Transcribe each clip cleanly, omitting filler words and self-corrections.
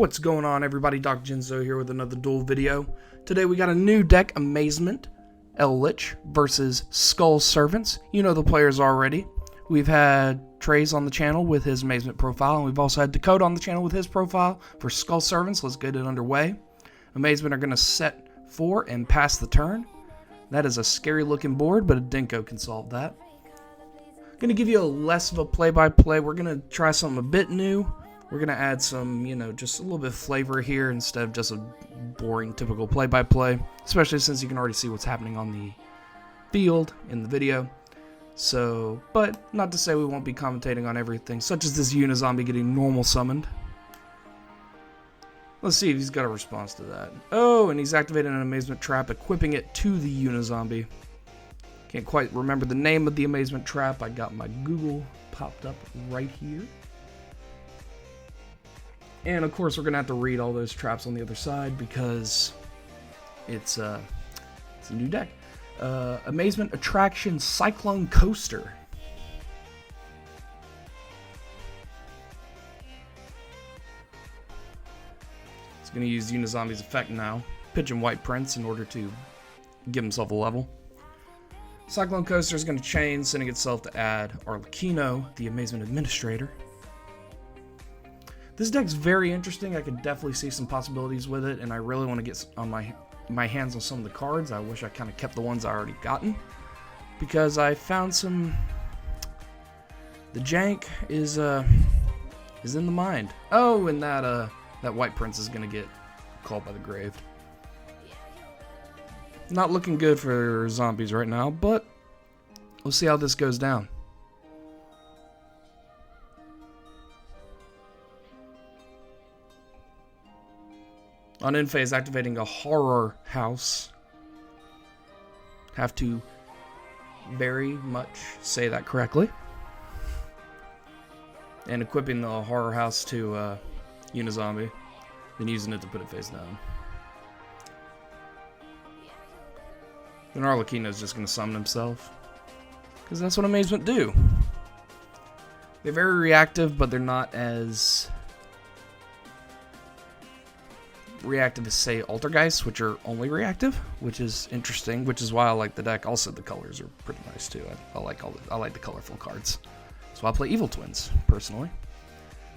What's going on, everybody? Dr. Jinzo here with another duel video. Today we got a new deck, Amazement, ELDLICH versus Skull Servants. You know the players already. We've had Trey's on the channel with his Amazement profile, and we've also had Dakota on the channel with his profile for Skull Servants. Let's get it underway. Amazement are going to set 4 and pass the turn. That is a scary looking board, but a Dinko can solve that. Going to give you a less of a play-by-play. We're going to try something a bit new. We're going to add some, just a little bit of flavor here instead of just a boring, typical play-by-play, especially since you can already see what's happening on the field in the video. So, but not to say we won't be commentating on everything, such as this Unizombie getting normal summoned. Let's see if he's got a response to that. Oh, and he's activated an Amazement Trap, equipping it to the Unizombie. Can't quite remember the name of the Amazement Trap. I got my Google popped up right here. And of course we're going to have to read all those traps on the other side because it's a new deck. Amazement Attraction Cyclone Coaster. He's going to use Unizombie's effect now. Pitching White Prince in order to give himself a level. Cyclone Coaster is going to chain, sending itself to add Arlecchino, the Amazement Administrator. This deck's very interesting. I could definitely see some possibilities with it, and I really want to get on my hands on some of the cards. I wish I kind of kept the ones I already gotten, because I found some. The jank is in the mind. Oh, and that White Prince is gonna get called by the grave. Not looking good for zombies right now, but we'll see how this goes down. On end phase, activating a horror house. Have to very much say that correctly. And equipping the horror house to Unizombie. Then using it to put it face down. Then Arlecchino's just going to summon himself. Because that's what Amazement do. They're very reactive, but they're not as reactive as, say, Altergeist, which are only reactive, which is interesting, which is why I like the deck. Also, the colors are pretty nice too. I like the colorful cards. So I play Evil Twins personally.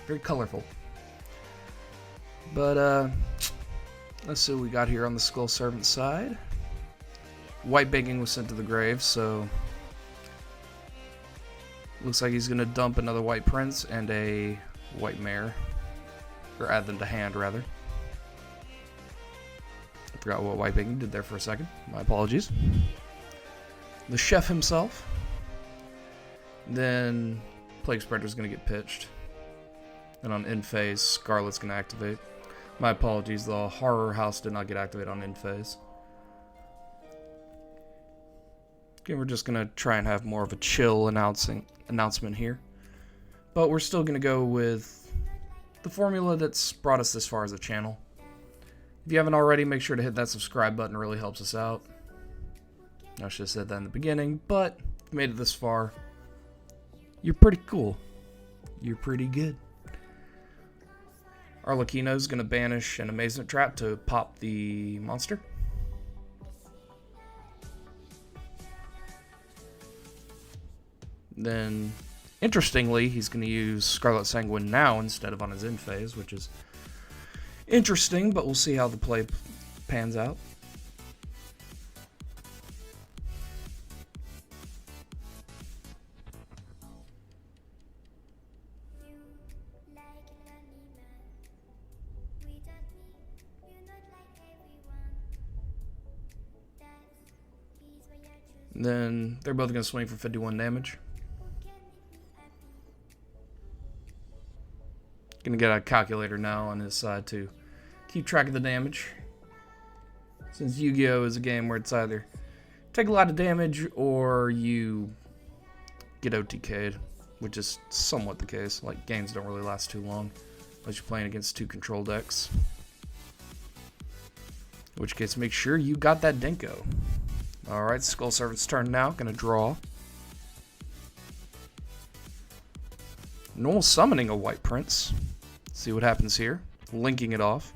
Very colorful. But let's see what we got here on the Skull Servant side. White Baking was sent to the grave, so looks like he's gonna dump another White Prince and a White Mare, or add them to hand rather. I forgot what White Baking did there for a second. My apologies. The chef himself. Then Plague Spreader is going to get pitched. And on end phase, Scarlet's going to activate. My apologies, the horror house did not get activated on end phase. Okay, we're just going to try and have more of a chill announcement here. But we're still going to go with the formula that's brought us this far as a channel. If you haven't already, make sure to hit that subscribe button. It really helps us out. I should have said that in the beginning, but if you made it this far, you're pretty cool. You're pretty good. Arlecchino's going to banish an Amazement Trap to pop the monster. Then, interestingly, he's going to use Scarlet Sanguine now instead of on his end phase, which is interesting, but we'll see how the play pans out. And then they're both going to swing for 51 damage. Gonna get a calculator now on his side to keep track of the damage. Since Yu-Gi-Oh is a game where it's either take a lot of damage or you get OTK'd, which is somewhat the case. Like, games don't really last too long unless you're playing against 2 control decks. In which case, make sure you got that Dinko. Alright, Skull Servant's turn now. Gonna draw. Normal summoning a White Prince. See what happens here. linking it off.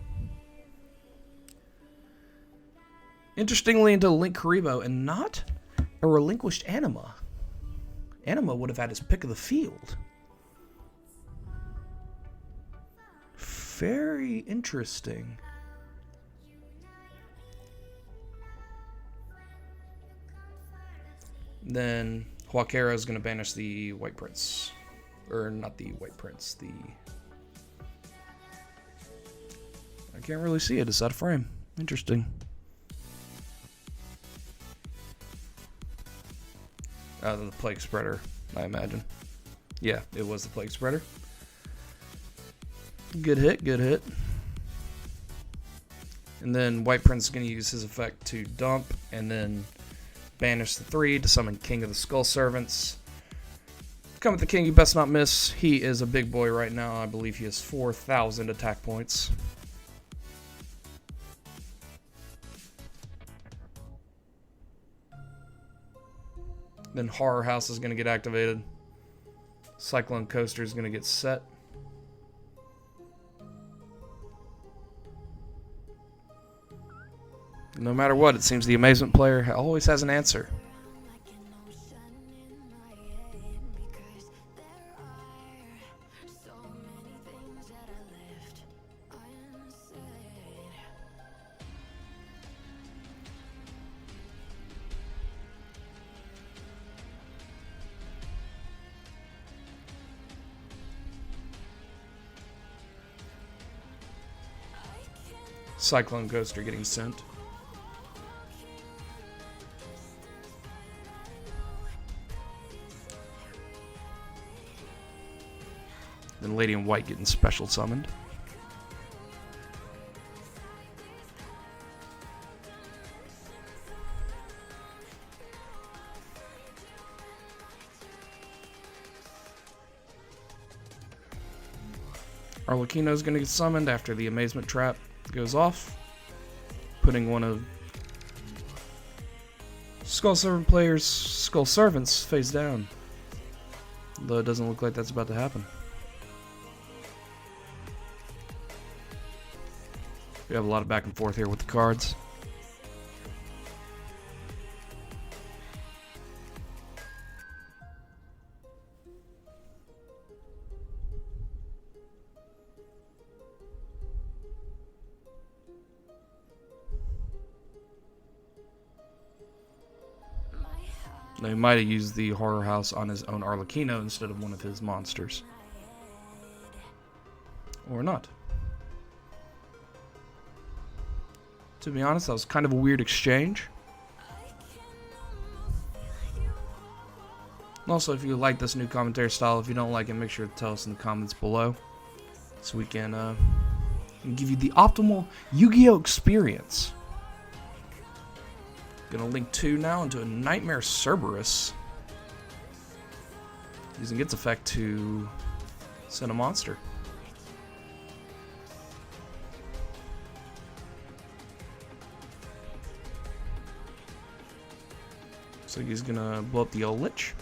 Interestingly, into Link Karibo, and not a relinquished Anima. Anima would have had his pick of the field. Very interesting. Then Huaquera is going to banish the White Prince. Or not the White Prince, the... I can't really see it. It's out of frame. Interesting. The Plague Spreader, I imagine. Yeah, it was the Plague Spreader. Good hit, good hit. And then White Prince is going to use his effect to dump, and then banish the 3 to summon King of the Skull Servants. Come with the King, you best not miss. He is a big boy right now. I believe he has 4,000 attack points. Then Horror House is going to get activated. Cyclone Coaster is going to get set. No matter what, it seems the Amazement player always has an answer. Cyclone Coaster getting sent. Then Lady in White getting special summoned. Arlecchino is going to get summoned after the Amazement Trap goes off, putting one of Skull Servant players' Skull Servants face down. Though it doesn't look like that's about to happen. We have a lot of back and forth here with the cards. They might have used the Horror House on his own Arlecchino instead of one of his monsters. Or not. To be honest, that was kind of a weird exchange. Also, if you like this new commentary style, if you don't like it, make sure to tell us in the comments below, so we can give you the optimal Yu-Gi-Oh experience. Gonna link 2 now into a Nightmare Cerberus, using its effect to send a monster. So he's gonna blow up the ELDLICH.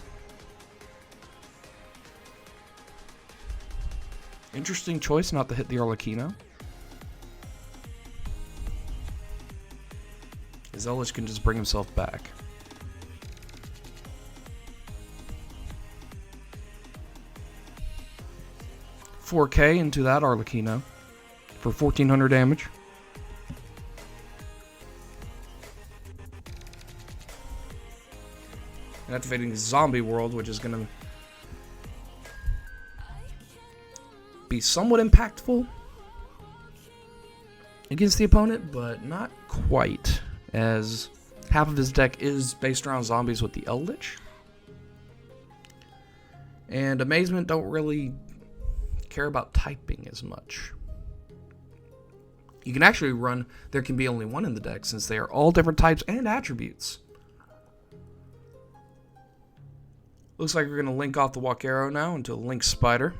Interesting choice not to hit the Arlecchino. His ELDLICH can just bring himself back. $4K into that Arlecchino for 1,400 damage. And activating Zombie World, which is going to be somewhat impactful against the opponent, but not quite, as half of his deck is based around zombies with the ELDLICH. And Amazement don't really care about typing as much. You can actually run, there can be only one in the deck since they are all different types and attributes. Looks like we're going to link off the Huaquera now into a Link Spider.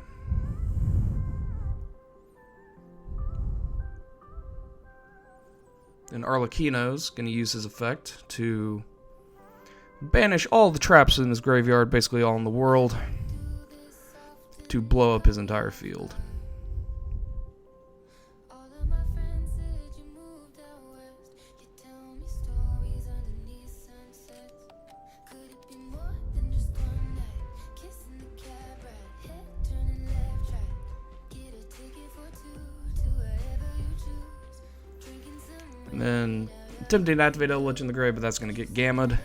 And Arlecchino's going to use his effect to banish all the traps in his graveyard, basically all in the world, to blow up his entire field. And then attempting to activate Eldritch in the grave, but that's going to get Gammaed.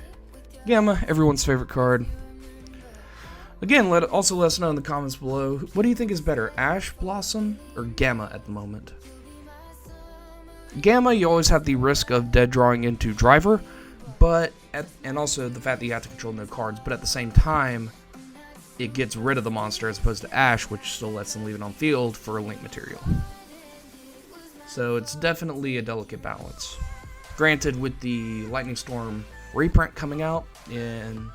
Gamma, everyone's favorite card. Again, also let us know in the comments below, what do you think is better, Ash Blossom or Gamma at the moment? Gamma, you always have the risk of dead drawing into Driver, and also the fact that you have to control no cards, but at the same time, it gets rid of the monster as opposed to Ash, which still lets them leave it on field for a link material. So it's definitely a delicate balance. Granted, with the Lightning Storm reprint coming out, and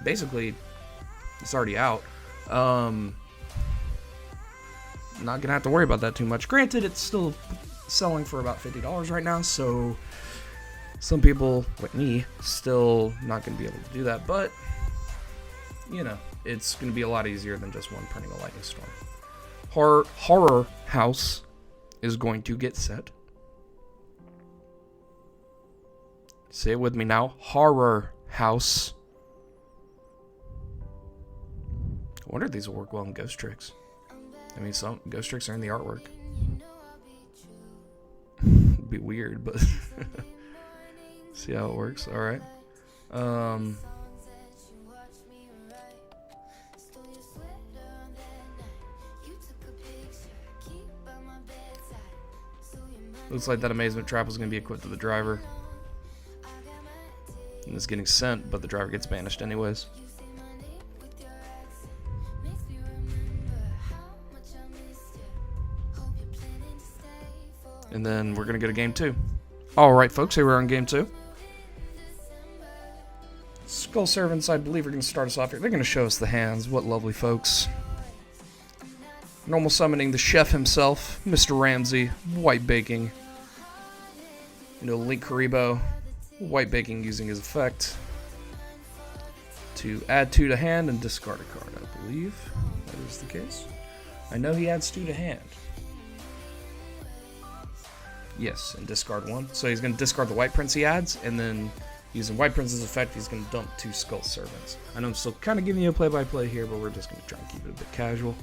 basically it's already out, not gonna have to worry about that too much. Granted, it's still selling for about $50 right now, so some people, like me, still not gonna be able to do that, but you know, it's gonna be a lot easier than just one printing a Lightning Storm. Horror House is going to get set. Say it with me now. Horror House. I wonder if these will work well in Ghost Tricks. I mean, some Ghost Tricks are in the artwork. It'd be weird, but see how it works. All right. Looks like that amazement trap is going to be equipped to the driver. And it's getting sent, but the driver gets banished anyways. And then we're going to go to game 2. Alright folks, here we are on game 2. Skull Servants, I believe, are going to start us off here. They're going to show us the hands. What lovely folks. Normal summoning the chef himself, Mr. Ramsey, white baking. You know, Link Karibo, white baking using his effect to add 2 to hand and discard a card, I believe that is the case. I know he adds 2 to hand. Yes, and discard 1. So he's going to discard the White Prince he adds, and then using White Prince's effect, he's going to dump 2 Skull Servants. I know I'm still kind of giving you a play-by-play here, but we're just going to try and keep it a bit casual.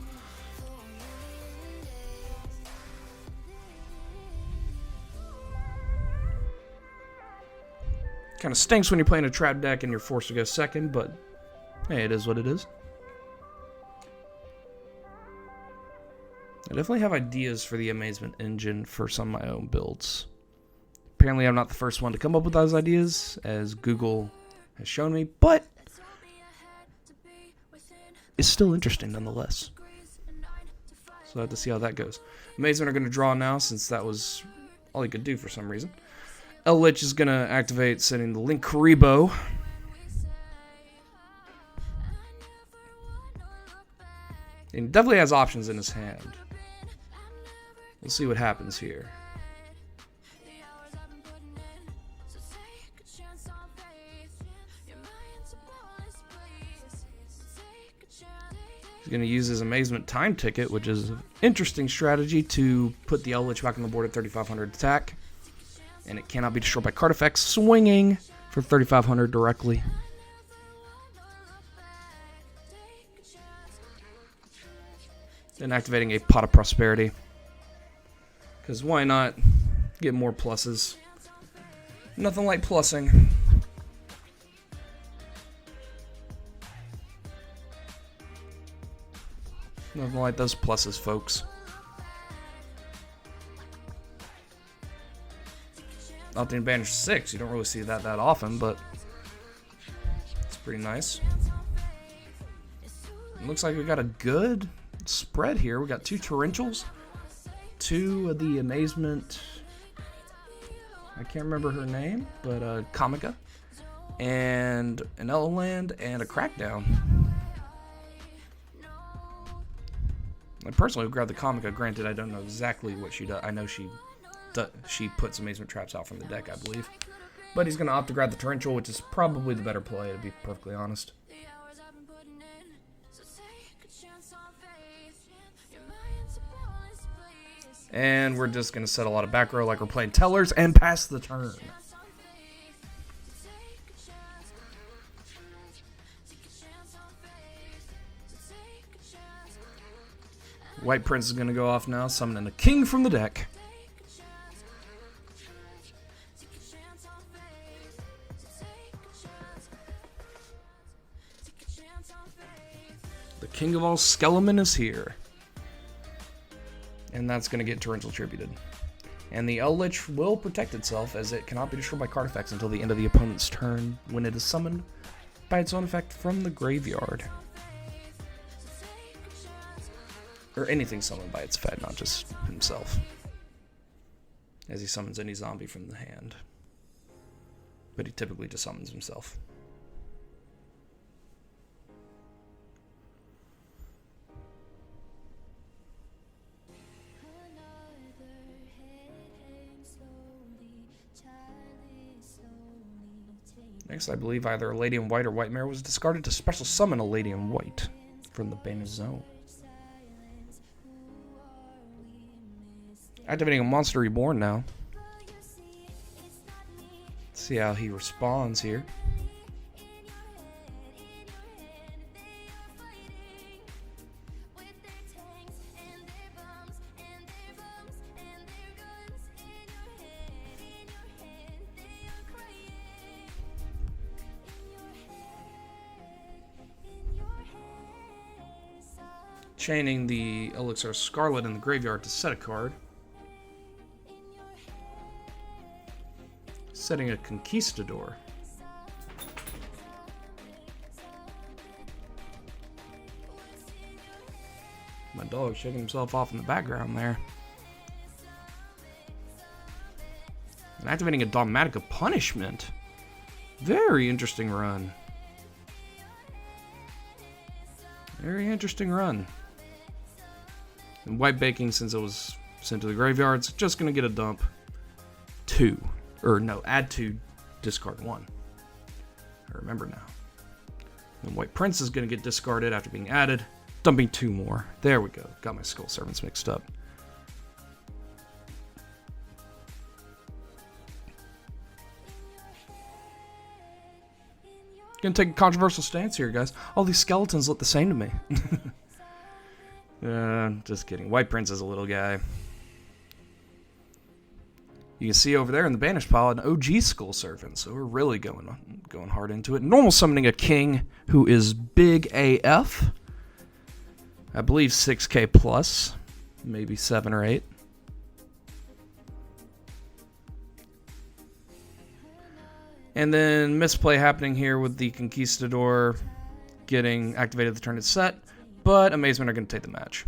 Kind of stinks when you're playing a trap deck and you're forced to go second, but hey, it is what it is. I definitely have ideas for the Amazement engine for some of my own builds. Apparently I'm not the first one to come up with those ideas, as Google has shown me, but it's still interesting nonetheless. So I have to see how that goes. Amazement are going to draw now, since that was all he could do for some reason. Eldlich is going to activate, sending the Link Karibo. And he definitely has options in his hand. We'll see what happens here. He's going to use his Amazement time ticket, which is an interesting strategy to put the Eldlich back on the board at 3,500 attack. And it cannot be destroyed by card effects, swinging for 3,500 directly. Then activating a Pot of Prosperity. Because why not get more pluses? Nothing like plussing. Nothing like those pluses, folks. Opting to banish 6. You don't really see that often, but it's pretty nice. It looks like we got a good spread here. We got 2 Torrentials, 2 of the Amazement. I can't remember her name, but Comica, and an ELDLICH and a Crackdown. I personally would grab the Comica. Granted, I don't know exactly what she does. I know she puts Amazement traps out from the deck, I believe. But he's going to opt to grab the Torrential, which is probably the better play, to be perfectly honest. And we're just going to set a lot of back row like we're playing Tellers and pass the turn. White Prince is going to go off now, summoning a king from the deck. King of all Skelemen is here. And that's going to get torrential tributed. And the Eldlich will protect itself, as it cannot be destroyed by card effects until the end of the opponent's turn when it is summoned by its own effect from the graveyard. Or anything summoned by its effect, not just himself. As he summons any zombie from the hand. But he typically just summons himself. Next, I believe either a Lady in White or White Mare was discarded to special summon a Lady in White from the Bane Zone. Activating a Monster Reborn now. Let's see how he responds here. Chaining the Elixir Scarlet in the graveyard to set a card. Setting a Conquistador. My dog shaking himself off in the background there. And activating a Dogmatica Punishment. Very interesting run. Very interesting run. And White Baking, since it was sent to the graveyards, just going to get a dump 2. Or no, add 2, discard 1. I remember now. And White Prince is going to get discarded after being added, dumping 2 more. There we go. Got my Skull Servants mixed up. Gonna take a controversial stance here, guys. All these skeletons look the same to me. Just kidding. White Prince is a little guy. You can see over there in the Banish pile an OG Skull Servant, so we're really going hard into it. Normal summoning a king who is big AF. I believe 6k plus, maybe 7 or 8. And then misplay happening here with the Conquistador getting activated the turn it's set, but Amazement are going to take the match.